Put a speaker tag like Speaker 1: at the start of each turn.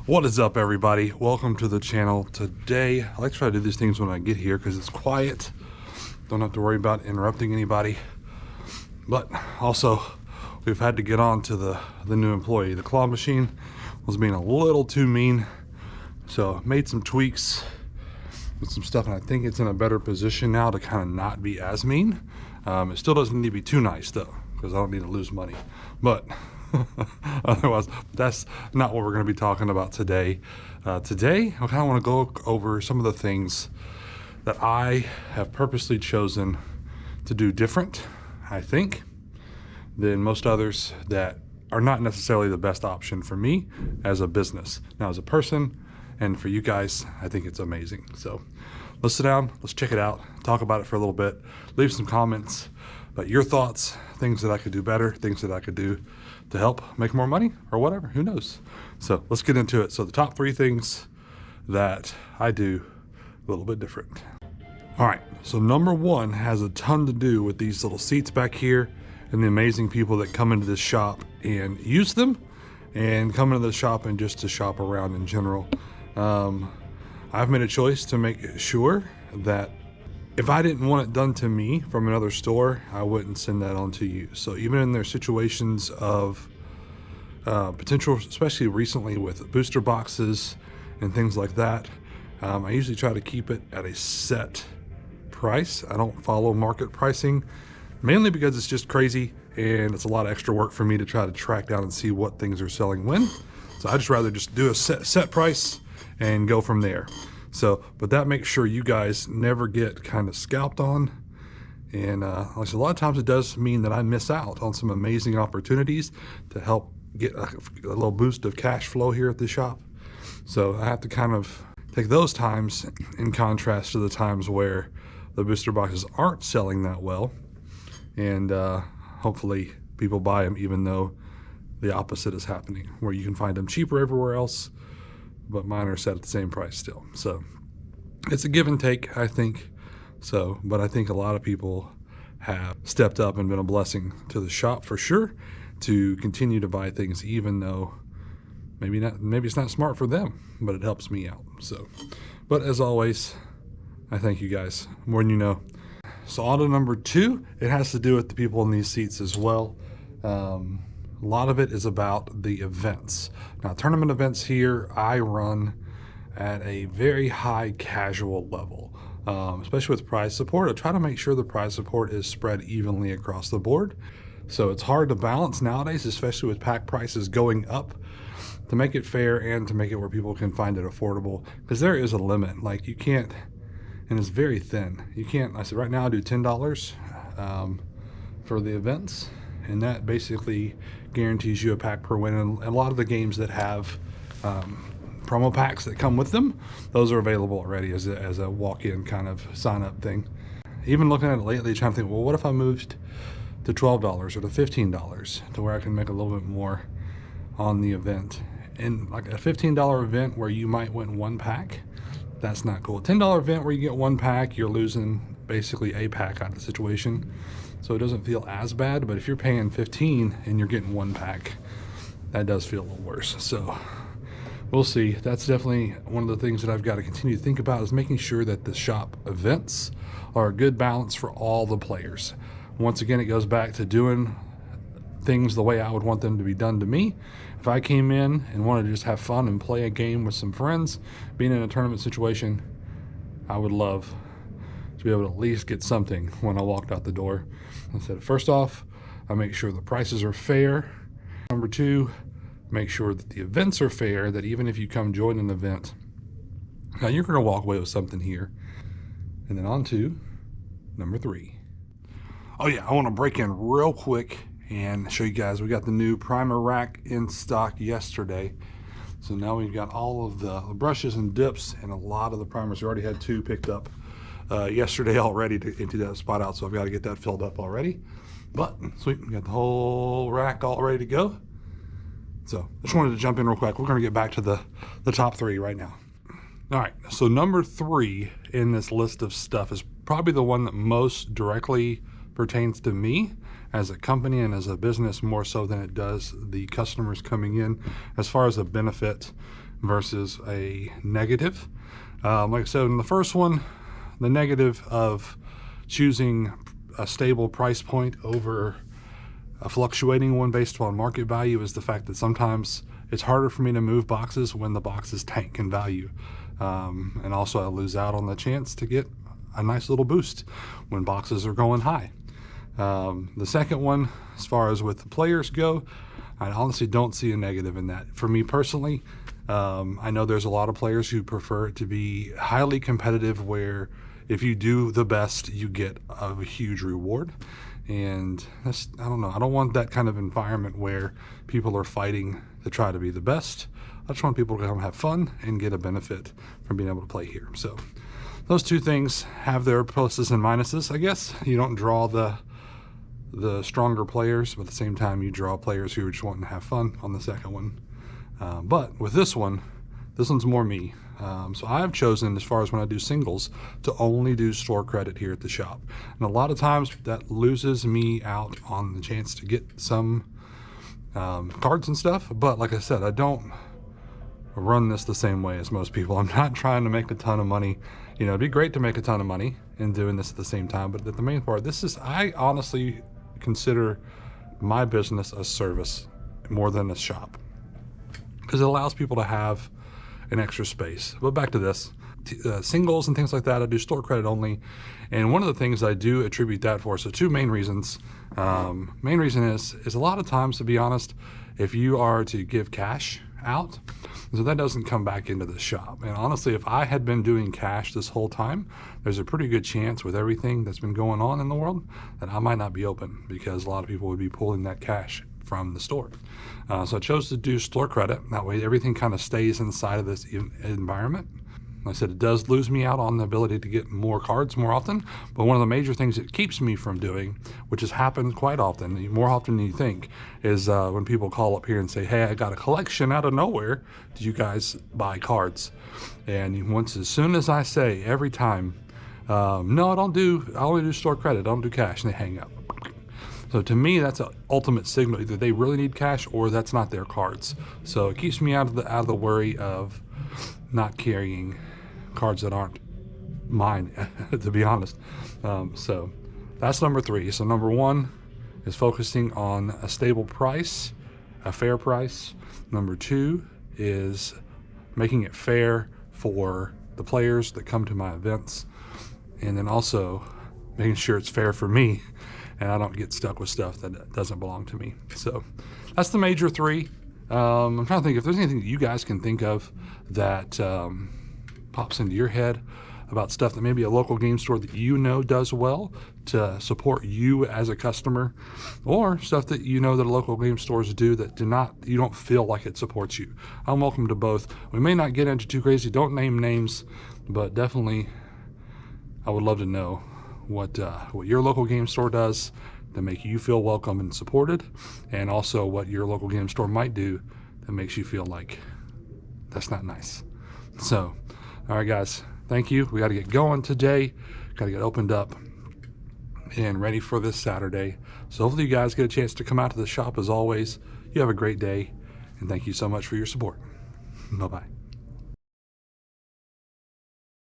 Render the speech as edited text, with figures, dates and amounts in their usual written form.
Speaker 1: What is up, everybody? Welcome to the channel. Today I like to try to do these things when I get here because it's quiet, don't have to worry about interrupting anybody, but also we've had to get on to the new employee. The claw machine was being a little too mean, so made some tweaks with some stuff, and I think it's in a better position now to kind of not be as mean. It still doesn't need to be too nice though, because I don't need to lose money, but otherwise that's not what we're going to be talking about today. Today I kind of want to go over some of the things that I have purposely chosen to do different, I think, than most others that are not necessarily the best option for me as a business. Now, as a person, and for you guys, I think it's amazing. So let's sit down, let's check it out, talk about it for a little bit, leave some comments about your thoughts, things that I could do better, things that I could do to help make more money or whatever, who knows. So let's get into it. So the top 3 things that I do a little bit different. All right, so number 1 has a ton to do with these little seats back here and the amazing people that come into this shop and use them, and come into the shop and just to shop around in general. I've made a choice to make sure that if I didn't want it done to me from another store, I wouldn't send that on to you. So even in their situations of potential, especially recently with booster boxes and things like that, I usually try to keep it at a set price. I don't follow market pricing, mainly because it's just crazy and it's a lot of extra work for me to try to track down and see what things are selling when. So I just rather just do a set price and go from there. So, but that makes sure you guys never get kind of scalped on. And like I said, a lot of times it does mean that I miss out on some amazing opportunities to help get a little boost of cash flow here at the shop. So I have to kind of take those times in contrast to the times where the booster boxes aren't selling that well. And hopefully people buy them, even though the opposite is happening, where you can find them cheaper everywhere else, but mine are set at the same price still. So it's a give and take, I think. So, but I think a lot of people have stepped up and been a blessing to the shop for sure, to continue to buy things, even though maybe it's not smart for them, but it helps me out. So, but as always, I thank you guys more than you know. So on to number 2, it has to do with the people in these seats as well. A lot of it is about the events. Now, tournament events here, I run at a very high casual level, especially with prize support. I try to make sure the prize support is spread evenly across the board. So it's hard to balance nowadays, especially with pack prices going up, to make it fair and to make it where people can find it affordable, because there is a limit. Like, you can't, and it's very thin. You can't, I said right now I do $10 for the events, and that basically guarantees you a pack per win. And a lot of the games that have promo packs that come with them, those are available already as a walk-in kind of sign-up thing. Even looking at it lately, trying to think, well, what if I moved to $12 or to $15 to where I can make a little bit more on the event? And like a $15 event where you might win 1 pack, that's not cool. A $10 event where you get 1 pack, you're losing basically a pack out of the situation. So it doesn't feel as bad, but if you're paying 15 and you're getting 1 pack, that does feel a little worse. So we'll see. That's definitely one of the things that I've got to continue to think about, is making sure that the shop events are a good balance for all the players. Once again, it goes back to doing things the way I would want them to be done to me. If I came in and wanted to just have fun and play a game with some friends, being in a tournament situation, I would love to be able to at least get something when I walked out the door. I said, first off, I make sure the prices are fair. Number 2, make sure that the events are fair, that even if you come join an event, now you're going to walk away with something here. And then on to number 3. Oh yeah, I want to break in real quick and show you guys, we got the new primer rack in stock yesterday. So now we've got all of the brushes and dips and a lot of the primers. We already had 2 picked up yesterday already to empty that spot out, so I've got to get that filled up already. But sweet, we got the whole rack all ready to go. So I just wanted to jump in real quick. We're going to get back to the top 3 right now. All right, so number 3 in this list of stuff is probably the one that most directly pertains to me, as a company and as a business more so than it does the customers coming in as far as a benefit versus a negative. Like I said in the first one, the negative of choosing a stable price point over a fluctuating one based upon market value is the fact that sometimes it's harder for me to move boxes when the boxes tank in value. And also I lose out on the chance to get a nice little boost when boxes are going high. The second one, as far as with the players go, I honestly don't see a negative in that. For me personally, I know there's a lot of players who prefer it to be highly competitive, where if you do the best, you get a huge reward. And that's, I don't know, I don't want that kind of environment where people are fighting to try to be the best. I just want people to come have fun and get a benefit from being able to play here. So those two things have their pluses and minuses, I guess. You don't draw the stronger players, but at the same time you draw players who are just wanting to have fun on the second one. But with this one's more me. So I've chosen, as far as when I do singles, to only do store credit here at the shop. And a lot of times that loses me out on the chance to get some cards and stuff. But like I said, I don't run this the same way as most people. I'm not trying to make a ton of money. You know, it'd be great to make a ton of money in doing this at the same time, but the main part, I honestly consider my business a service more than a shop, because it allows people to have an extra space. But back to this, singles and things like that, I do store credit only. And one of the things I do attribute that for, so two main reasons. Main reason is a lot of times, to be honest, if you are to give cash out, so that doesn't come back into the shop. And honestly, if I had been doing cash this whole time, there's a pretty good chance with everything that's been going on in the world that I might not be open, because a lot of people would be pulling that cash from the store. So I chose to do store credit. That way everything kind of stays inside of this environment. Like I said, it does lose me out on the ability to get more cards more often, but one of the major things it keeps me from doing, which has happened quite often, more often than you think, is when people call up here and say, hey, I got a collection out of nowhere, do you guys buy cards? And as soon as I say, every time, no, I only do store credit, I don't do cash, and they hang up. So to me, that's an ultimate signal. Either they really need cash or that's not their cards. So it keeps me out of the worry of not carrying cards that aren't mine, to be honest. So that's number 3. So number 1 is focusing on a stable price, a fair price. Number 2 is making it fair for the players that come to my events. And then also making sure it's fair for me and I don't get stuck with stuff that doesn't belong to me. So that's the major 3. I'm trying to think if there's anything that you guys can think of that pops into your head about stuff that maybe a local game store that you know does well to support you as a customer, or stuff that you know that local game stores do that you don't feel like it supports you. I'm welcome to both. We may not get into too crazy, don't name names, but definitely I would love to know what your local game store does to make you feel welcome and supported, and also what your local game store might do that makes you feel like that's not nice. So, all right, guys, thank you. We got to get going today. Got to get opened up and ready for this Saturday. So hopefully you guys get a chance to come out to the shop. As always, you have a great day, and thank you so much for your support. Bye-bye.